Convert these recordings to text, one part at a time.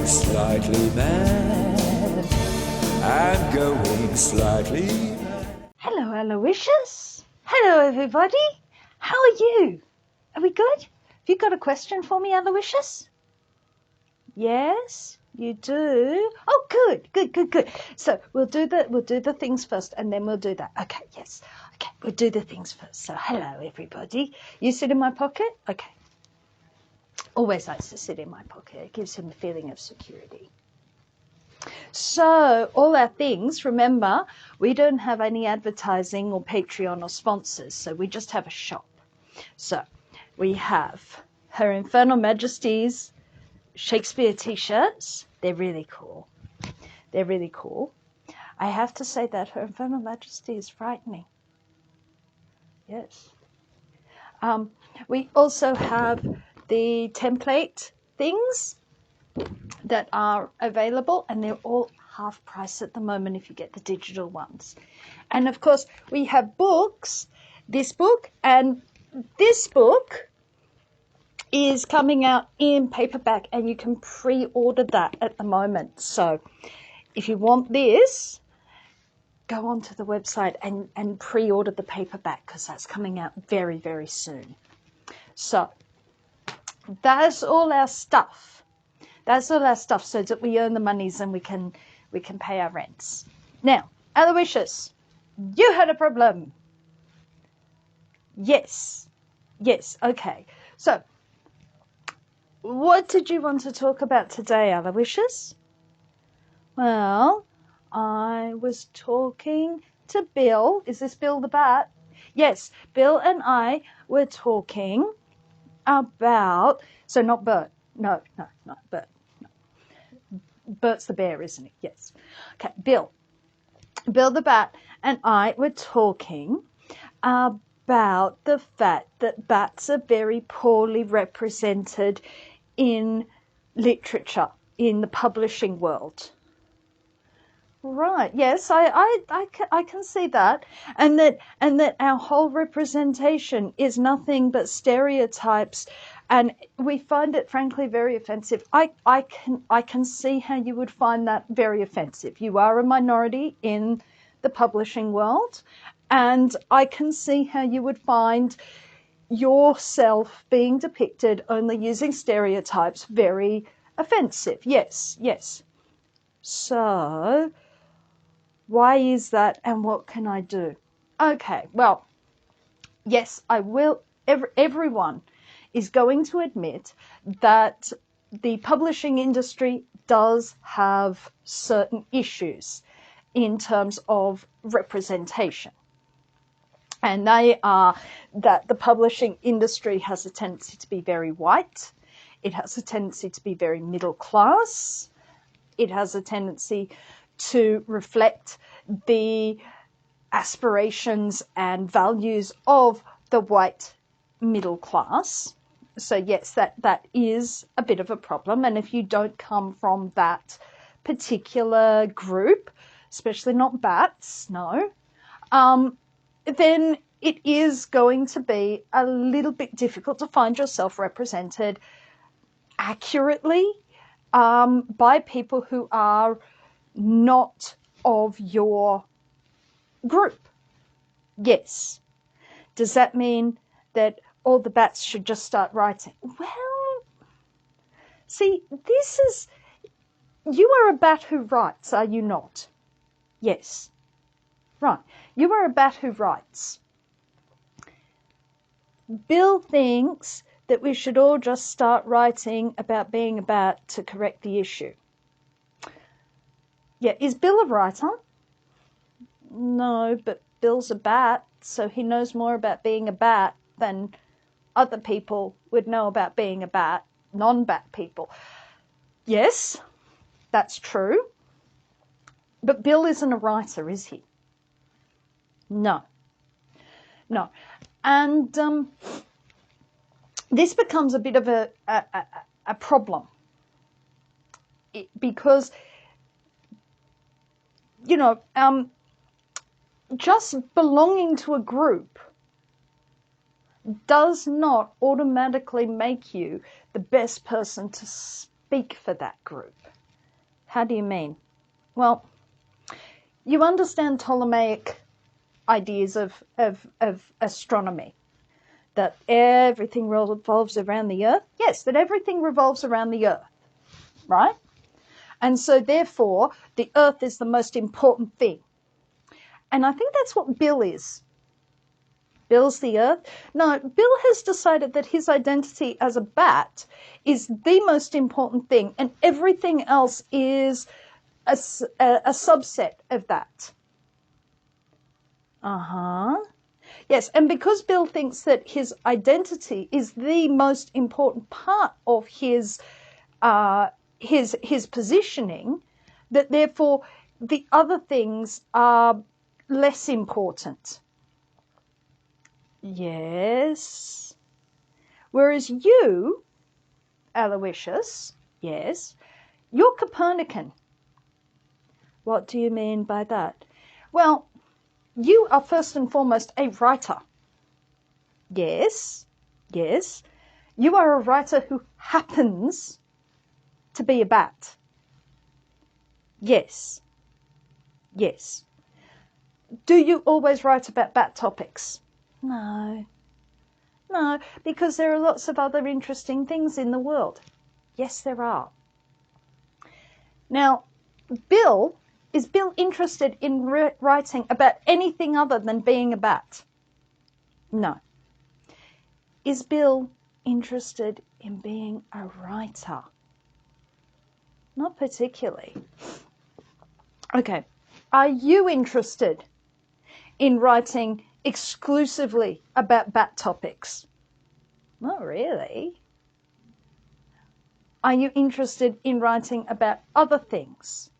slightly mad. I'm going slightly mad. Hello, Aloysius. Hello, everybody. How are you? Are we good? Have you got a question for me, Aloysius? Yes, you do. Oh, good. So we'll do the things first, and then we'll do that. Okay, yes. Okay, we'll do the things first. So hello, everybody. You sit in my pocket? Okay. Always likes to sit in my pocket. It gives him a feeling of security. So all our things, remember, we don't have any advertising or Patreon or sponsors, so we just have a shop. So we have Her Infernal Majesty's Shakespeare t-shirts. They're really cool. I have to say that Her Infernal Majesty is frightening. Yes. We also have the template things that are available, and they're all half price at the moment if you get the digital ones. And of course we have books. This book and this book is coming out in paperback, and you can pre-order that at the moment. So if you want this, go onto the website and pre-order the paperback, because that's coming out very, very soon. So that's all our stuff. So that we earn the monies and we can pay our rents. Now, Aloysius, you had a problem. Yes, okay. So, what did you want to talk about today, Aloysius? Well, I was talking to Bill. Is this Bill the Bat? Yes, Bill and I were talking about, so not Bert. No, Bert. Bert's the bear, isn't it? Yes. Okay, Bill the Bat and I were talking about the fact that bats are very poorly represented in literature, in the publishing world. Right, yes, I can see that. And that our whole representation is nothing but stereotypes, and we find it frankly very offensive. I can see how you would find that very offensive. You are a minority in the publishing world, and I can see how you would find yourself being depicted only using stereotypes very offensive. Yes. So why is that, and what can I do? Okay, well, yes, I will. Everyone is going to admit that the publishing industry does have certain issues in terms of representation. And they are that the publishing industry has a tendency to be very white. It has a tendency to be very middle class. It has a tendency to reflect the aspirations and values of the white middle class. So yes, that is a bit of a problem. And if you don't come from that particular group, especially not bats, no, then it is going to be a little bit difficult to find yourself represented accurately by people who are not of your group. Yes. Does that mean that all the bats should just start writing? Well, see, you are a bat who writes, are you not? Yes. Right. You are a bat who writes. Bill thinks that we should all just start writing about being a bat to correct the issue. Yeah, is Bill a writer? No, but Bill's a bat, so he knows more about being a bat than other people would know about being a bat, non-bat people. Yes, that's true. But Bill isn't a writer, is he? No. And this becomes a bit of a problem. Because just belonging to a group does not automatically make you the best person to speak for that group. How do you mean? Well, you understand Ptolemaic ideas of astronomy, that everything revolves around the Earth. Yes, that everything revolves around the Earth, right? And so therefore, the Earth is the most important thing. And I think that's what Bill is. Bill's the Earth. No, Bill has decided that his identity as a bat is the most important thing, and everything else is a subset of that. Yes, and because Bill thinks that his identity is the most important part of his positioning, that therefore the other things are less important. Yes. Whereas you, Aloysius, yes, you're Copernican. What do you mean by that? Well, you are first and foremost a writer. Yes, yes. You are a writer who happens to be a bat. Yes, yes. Do you always write about bat topics? No. No, because there are lots of other interesting things in the world. Yes, there are. Now, is Bill interested in writing about anything other than being a bat? No. Is Bill interested in being a writer? Not particularly. Okay. Are you interested in writing exclusively about bat topics? Not really. Are you interested in writing about other things?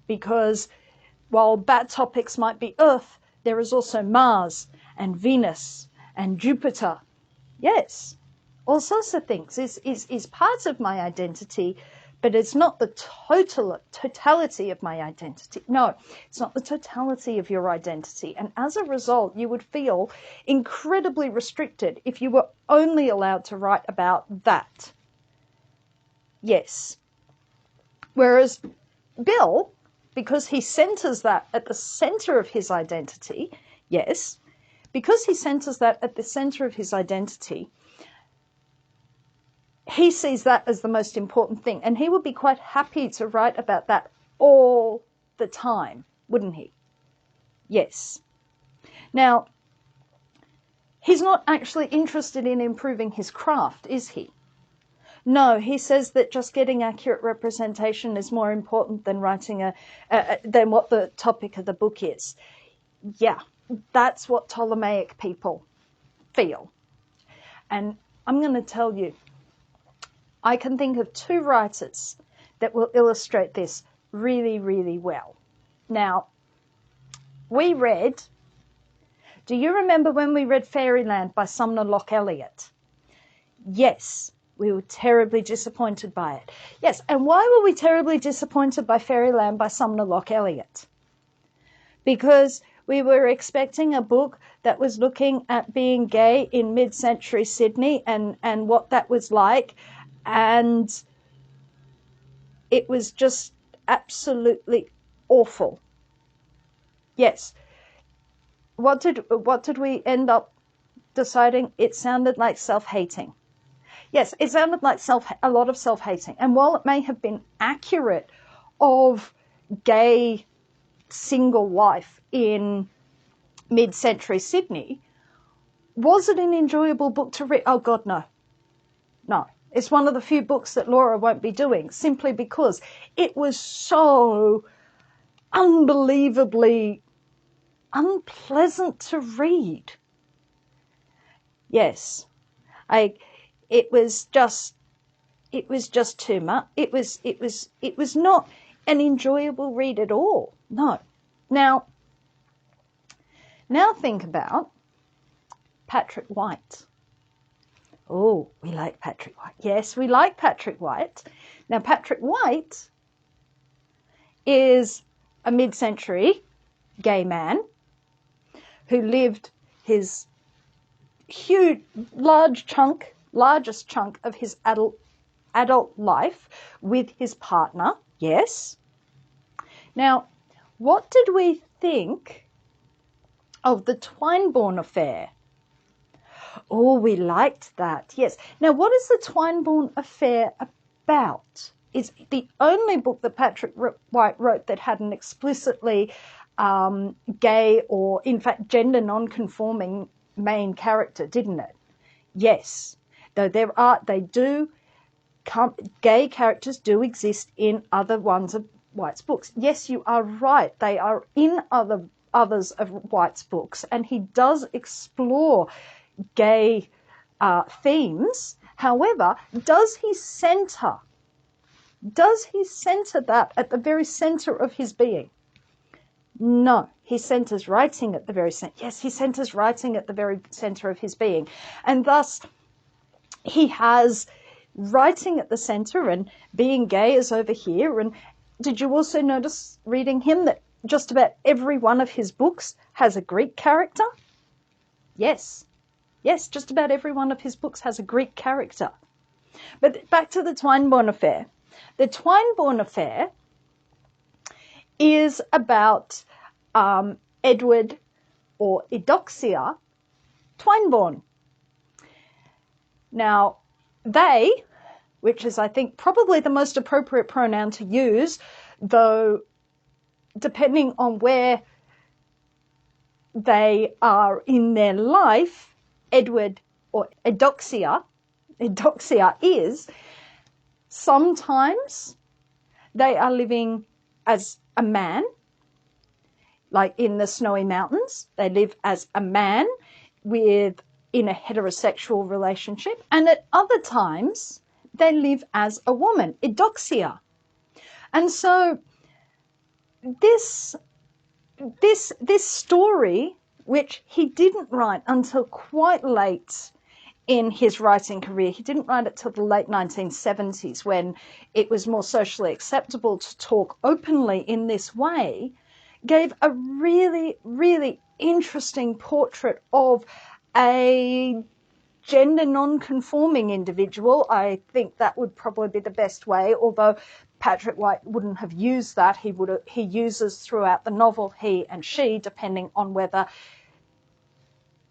Because while bat topics might be Earth, there is also Mars and Venus and Jupiter. Yes, all sorts of things is part of my identity, but it's not the totality of my identity. No, it's not the totality of your identity. And as a result, you would feel incredibly restricted if you were only allowed to write about that. Yes. Whereas Bill, because he centers that at the center of his identity, yes, because he centers that at the center of his identity, he sees that as the most important thing, and he would be quite happy to write about that all the time, wouldn't he? Yes. Now, he's not actually interested in improving his craft, is he? No, he says that just getting accurate representation is more important than writing than what the topic of the book is. Yeah, that's what Ptolemaic people feel. And I'm going to tell you, I can think of two writers that will illustrate this really, really well. Now, do you remember when we read Fairyland by Sumner Locke Elliott? Yes, we were terribly disappointed by it. Yes, and why were we terribly disappointed by Fairyland by Sumner Locke Elliott? Because we were expecting a book that was looking at being gay in mid-century Sydney and what that was like, and it was just absolutely awful. Yes. What did we end up deciding? It sounded like self-hating. Yes, it sounded like a lot of self-hating. And while it may have been accurate of gay single life in mid-century Sydney, was it an enjoyable book to read? Oh, God, no. No. It's one of the few books that Laura won't be doing, simply because it was so unbelievably unpleasant to read. Yes. It was just too much. It was not an enjoyable read at all. No. Now think about Patrick White. Oh, we like Patrick White. Yes, we like Patrick White. Now, Patrick White is a mid-century gay man who lived his largest chunk of his adult adult life with his partner. Yes. Now, what did we think of the Twineborn affair? Oh, we liked that. Yes. Now, what is the Twineborn affair about? It's the only book that Patrick White wrote that had an explicitly gay or, in fact, gender non-conforming main character, didn't it? Yes. Though gay characters do exist in other ones of White's books. Yes, you are right. They are in others of White's books, and he does explore gay themes. However, does he center that at the very center of his being? No, he centers writing at the very center. Yes, he centers writing at the very center of his being. And thus, he has writing at the center, and being gay is over here. And did you also notice, reading him, that just about every one of his books has a Greek character? Yes. Yes, just about every one of his books has a Greek character. But back to the Twineborn affair. The Twineborn affair is about Edward or Eudoxia Twineborn. Now, they, which is, I think, probably the most appropriate pronoun to use, though depending on where they are in their life, Edward or Eudoxia is, sometimes they are living as a man, like in the Snowy Mountains. They live as a man in a heterosexual relationship, and at other times they live as a woman, Eudoxia. And so this story, which he didn't write until quite late in his writing career, he didn't write it till the late 1970s, when it was more socially acceptable to talk openly in this way, gave a really, really interesting portrait of a gender non-conforming individual. I think that would probably be the best way, although Patrick White wouldn't have used that. He uses throughout the novel he and she, depending on whether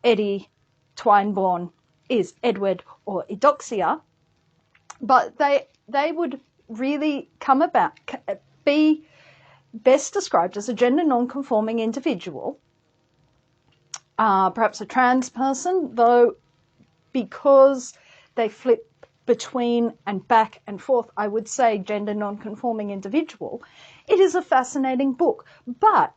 Eddie Twineborn is Edward or Eudoxia. But they would really be best described as a gender non-conforming individual, perhaps a trans person, though because they flip between and back and forth, I would say gender non-conforming individual. It is a fascinating book. But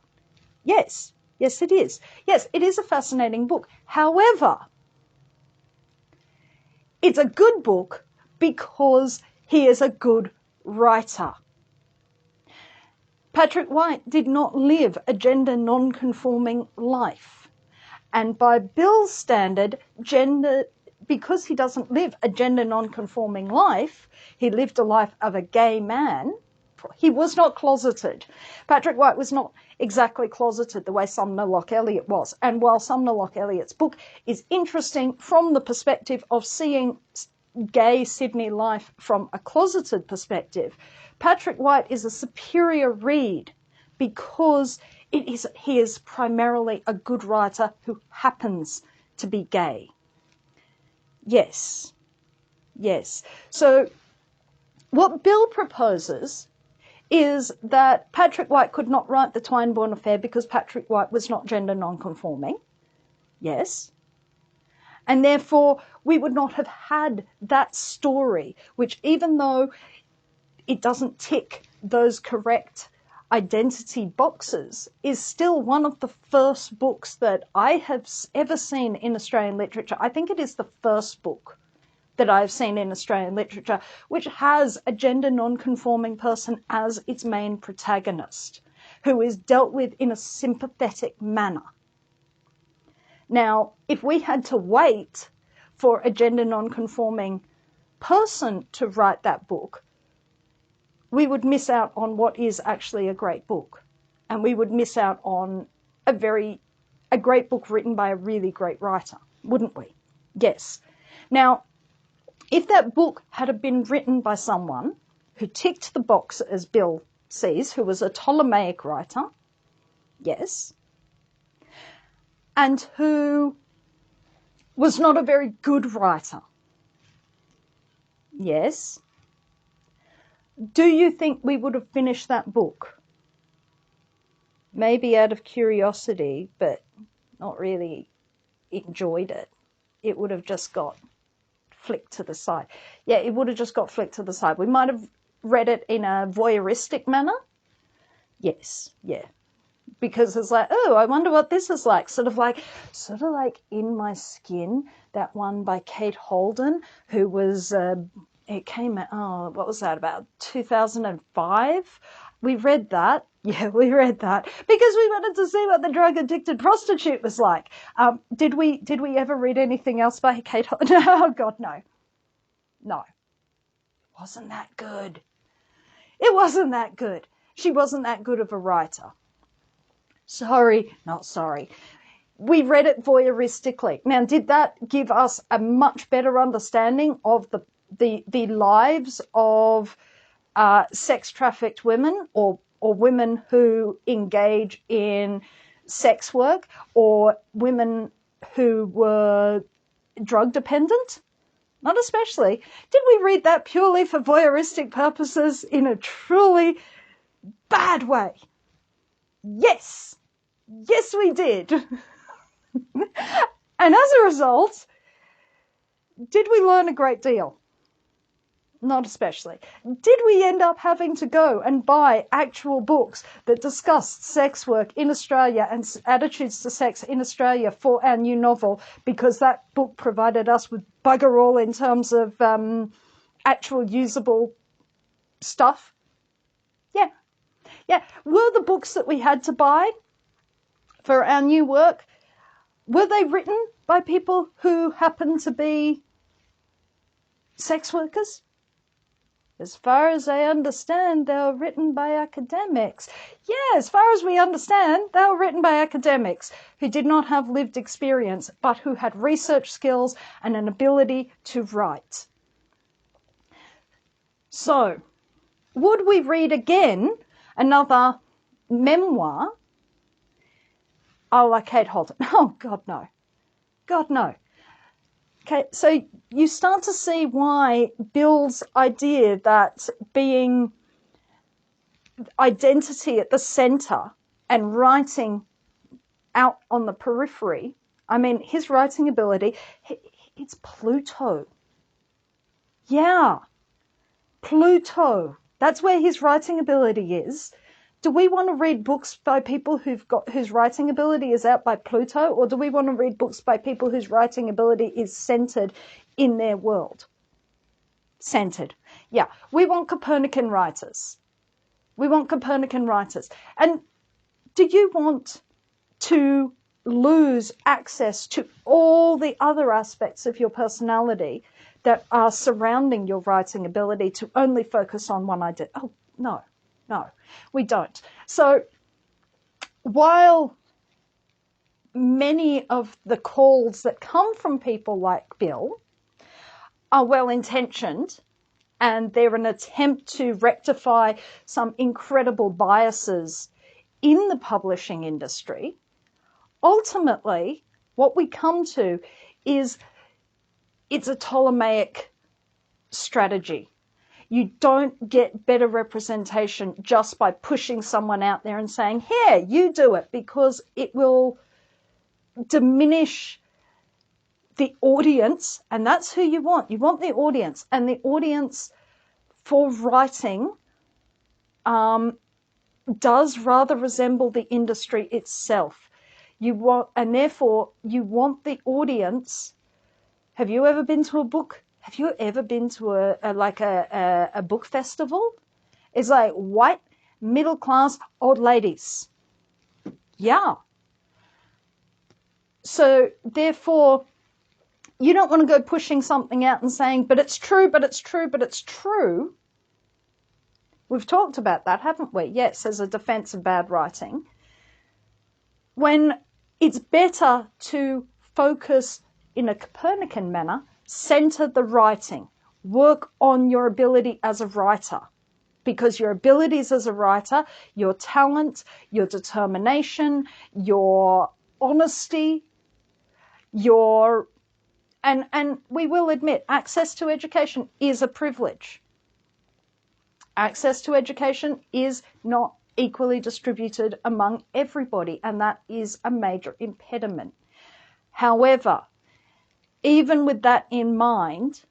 yes, it is. Yes, it is a fascinating book. However, it's a good book because he is a good writer. Patrick White did not live a gender non-conforming life. And by Bill's standard, because he doesn't live a gender non-conforming life, he lived a life of a gay man. He was not closeted. Patrick White was not exactly closeted the way Sumner Locke Elliott was. And while Sumner Locke Elliott's book is interesting from the perspective of seeing gay Sydney life from a closeted perspective, Patrick White is a superior read because he is primarily a good writer who happens to be gay. Yes. So what Bill proposes is that Patrick White could not write the Twineborn affair because Patrick White was not gender non-conforming. Yes. And therefore, we would not have had that story, which, even though it doesn't tick those correct identity boxes, is still one of the first books that I have ever seen in Australian literature. I think it is the first book that I've seen in Australian literature which has a gender non-conforming person as its main protagonist, who is dealt with in a sympathetic manner. Now, if we had to wait for a gender non-conforming person to write that book, we would miss out on what is actually a great book. And we would miss out on a great book written by a really great writer, wouldn't we? Yes. Now, if that book had been written by someone who ticked the box as Bill sees, who was a Ptolemaic writer, yes, and who was not a very good writer, yes, do you think we would have finished that book? Maybe out of curiosity, but not really enjoyed it. It would have just got flicked to the side. Yeah, it would have just got flicked to the side. We might have read it in a voyeuristic manner. Yes, yeah. Because it's like, oh, I wonder what this is like. Sort of like In My Skin, that one by Kate Holden, who was, it came out, what was that, about 2005? We read that. Yeah, we read that because we wanted to see what the drug-addicted prostitute was like. Did we ever read anything else by Kate Holden? Oh, God, no. No. It wasn't that good. It wasn't that good. She wasn't that good of a writer. Sorry, not sorry. We read it voyeuristically. Now, did that give us a much better understanding of the lives of sex-trafficked women or women who engage in sex work or women who were drug dependent? Not especially. Did we read that purely for voyeuristic purposes in a truly bad way? Yes. Yes, we did. And as a result, did we learn a great deal? Not especially. Did we end up having to go and buy actual books that discussed sex work in Australia and attitudes to sex in Australia for our new novel because that book provided us with bugger all in terms of actual usable stuff? Yeah. Yeah. Were the books that we had to buy for our new work, were they written by people who happen to be sex workers? As far as I understand, they were written by academics. Yeah, as far as we understand, they were written by academics who did not have lived experience, but who had research skills and an ability to write. So, would we read again another memoir a la Kate Holden? Oh, God, no. God, no. Okay, so you start to see why Bill's idea that being identity at the center and writing out on the periphery, I mean, his writing ability, it's Pluto. Yeah, Pluto. That's where his writing ability is. Do we want to read books by people whose writing ability is out by Pluto, or do we want to read books by people whose writing ability is centered in their world? Centered. Yeah. We want Copernican writers. We want Copernican writers. And do you want to lose access to all the other aspects of your personality that are surrounding your writing ability to only focus on one idea? Oh, no. No, we don't. So while many of the calls that come from people like Bill are well-intentioned and they're an attempt to rectify some incredible biases in the publishing industry, ultimately what we come to is it's a Ptolemaic strategy. You don't get better representation just by pushing someone out there and saying, here, you do it, because it will diminish the audience, and that's who you want. You want the audience, and the audience for writing does rather resemble the industry itself. And therefore, you want the audience. Have you ever been to a book? Have you ever been to a book festival? It's like white, middle-class old ladies. Yeah. So therefore, you don't want to go pushing something out and saying, but it's true, but it's true, but it's true. We've talked about that, haven't we? Yes, as a defense of bad writing. When it's better to focus in a Copernican manner, center the writing. work on your ability as a writer, because your abilities as a writer, your talent, your determination, your honesty, and we will admit, access to education is a privilege. Access to education is not equally distributed among everybody, and that is a major impediment. However, even with that in mind,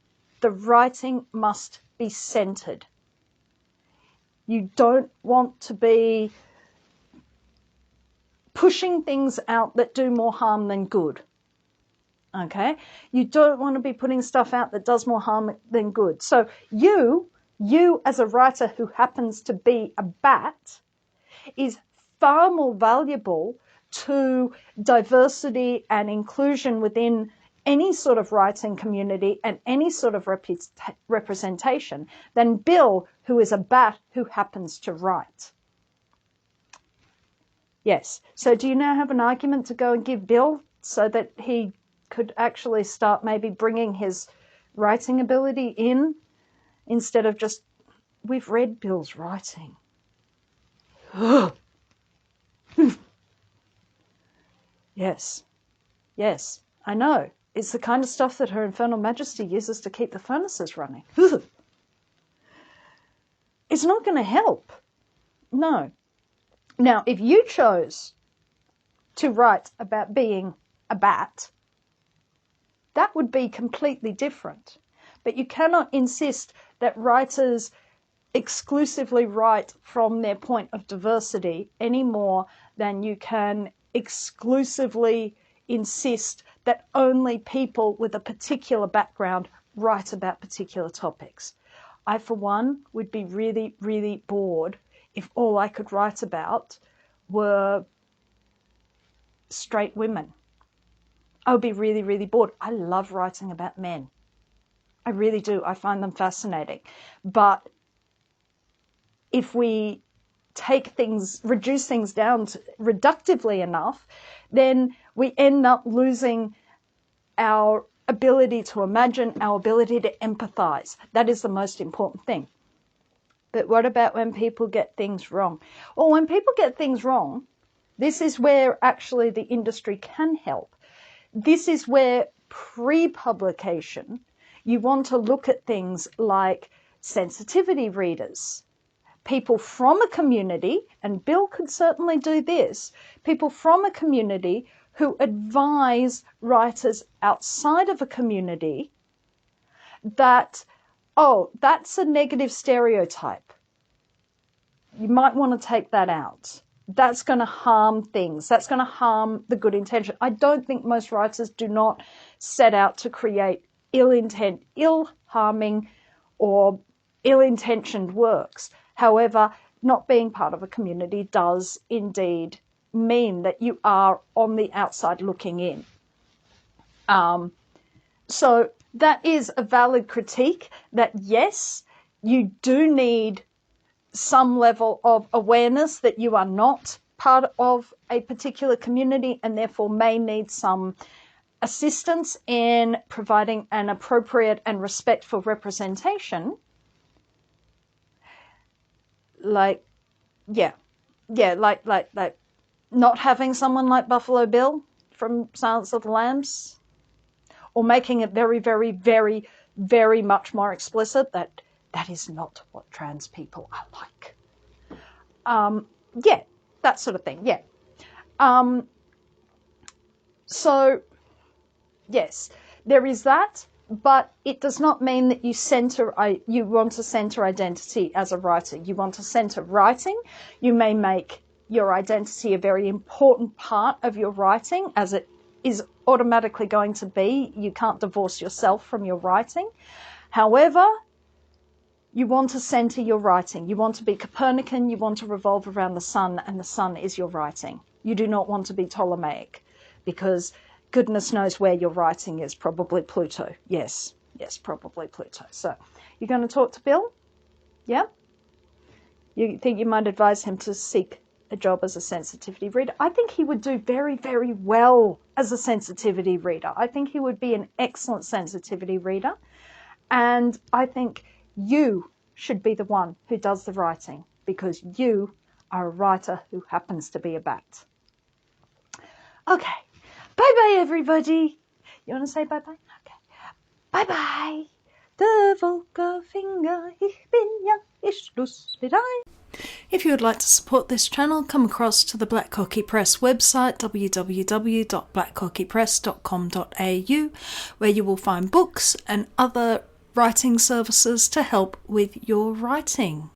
the writing must be centered. You don't want to be pushing things out that do more harm than good. Okay? You don't want to be putting stuff out that does more harm than good. So you as a writer who happens to be a bat is far more valuable to diversity and inclusion within any sort of writing community and any sort of representation than Bill, who is a bat who happens to write. Yes. So do you now have an argument to go and give Bill so that he could actually start maybe bringing his writing ability in instead of just, we've read Bill's writing. Yes. Yes, I know. It's the kind of stuff that Her Infernal Majesty uses to keep the furnaces running. It's not going to help. No. Now, if you chose to write about being a bat, that would be completely different. But you cannot insist that writers exclusively write from their point of diversity any more than you can exclusively insist that only people with a particular background write about particular topics. I, for one, would be really, really bored if all I could write about were straight women. I would be really, really bored. I love writing about men. I really do. I find them fascinating. But if we reduce things down reductively enough, then we end up losing our ability to imagine, our ability to empathize. That is the most important thing. But what about when people get things wrong? Well, when people get things wrong, this is where actually the industry can help. This is where pre-publication, you want to look at things like sensitivity readers, people from a community, and Bill could certainly do this, people from a community who advise writers outside of a community that, oh, that's a negative stereotype. You might want to take that out. That's going to harm things. That's going to harm the good intention. I don't think most writers do not set out to create ill-harming or ill-intentioned works. However, not being part of a community does indeed mean that you are on the outside looking in. So that is a valid critique that, yes, you do need some level of awareness that you are not part of a particular community and therefore may need some assistance in providing an appropriate and respectful representation. Like not having someone like Buffalo Bill from Silence of the Lambs, or making it very, very, very, very much more explicit that that is not what trans people are like. Yeah, that sort of thing, yeah. So, yes, there is that, but it does not mean that you want to center identity as a writer. You want to center writing. You may make your identity a very important part of your writing, as it is automatically going to be. You can't divorce yourself from your writing. However, you want to center your writing. You want to be Copernican. You want to revolve around the sun, and the sun is your writing. You do not want to be Ptolemaic, because goodness knows where your writing is. Probably Pluto. Yes, probably Pluto. So you're going to talk to Bill? Yeah? You think you might advise him to seek a job as a sensitivity reader? I think he would do very, very well as a sensitivity reader. I think he would be an excellent sensitivity reader. And I think you should be the one who does the writing, because you are a writer who happens to be a bat. Okay, bye-bye, everybody. You want to say bye-bye? Okay. Bye-bye. Der Volkerfinger, ich bin ja, ich lustig. If you would like to support this channel, come across to the Black Cockie Press website, www.blackcockiepress.com.au, where you will find books and other writing services to help with your writing.